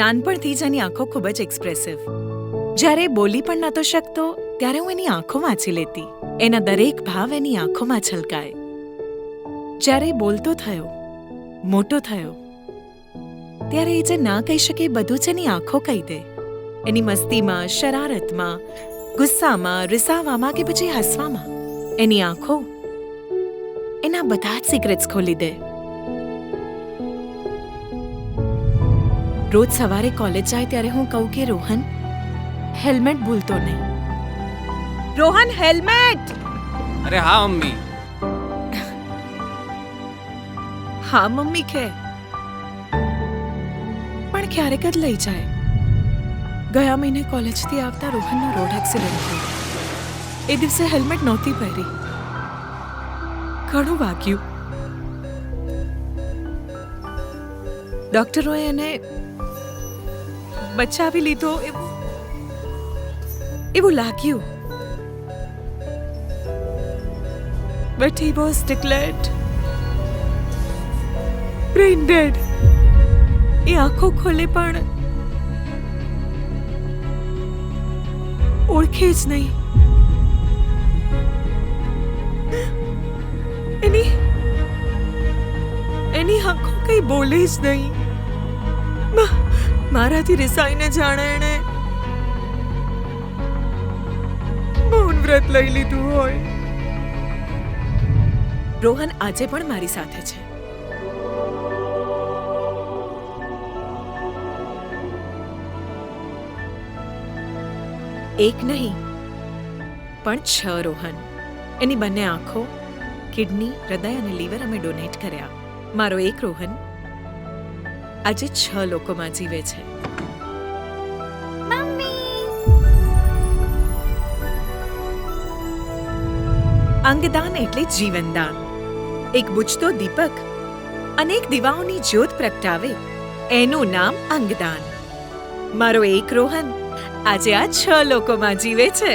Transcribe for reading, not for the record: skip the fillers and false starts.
નાનપણથી જ એની આંખો ખૂબ જ એક્સપ્રેસિવ. જ્યારે એ બોલી પણ નહોતો શકતો ત્યારે હું એની આંખો વાંચી લેતી. એના દરેક ભાવ એની આંખોમાં છલકાય. જ્યારે એ બોલતો થયો, મોટો થયો, ત્યારે એ જે ના કહી શકે એ બધું જ એની આંખો કહી દે. એની મસ્તીમાં, શરારતમાં, ગુસ્સામાં, રિસાવામાં કે પછી હસવામાં એની આંખો એના બધા જ સિક્રેટ્સ ખોલી દે. રોજ સવારે કોલેજ જાય ત્યારે હું કહું કે રોહન, હેલ્મેટ ભૂલતો નહીં. રોહન, હેલ્મેટ! અરે હા મમ્મી. હા મમ્મી કે પણ ક્યારેક જ લઈ જાય. ગયા મહિને કોલેજથી આવતા રોહનનો રોડ એક્સિડન્ટ થયો. એ દિવસે હેલ્મેટ નહોતી પહેરી. ઘણું વાગ્યું. ડોક્ટરોએ એને બચાવી લીધો એવું લાગ્યું. But he was declared brain dead. એ આંખો ખોલે પણ ઓળખે જ નહીં. એની આંખો કઈ બોલે જ નહીં. મારાથી રિસાઈને જાણે એણે મૌન વ્રત લઈ લીધું હોય. રોહન આજે પણ મારી સાથે છે. એક નહીં પણ 6 રોહન. એની બંને આંખો, કિડની, હૃદય અને લીવર અમે ડોનેટ કર્યા. મારો એક રોહન આજે 6 લોકોમાં જીવે છે. અંગદાન એટલે જીવનદાન. એક બુજતો દીપક અનેક દીવાઓની જ્યોત પ્રગટાવે, એનું નામ અંગદાન. મારો એક રોહન આજે આ 6 લોકોમાં જીવે છે.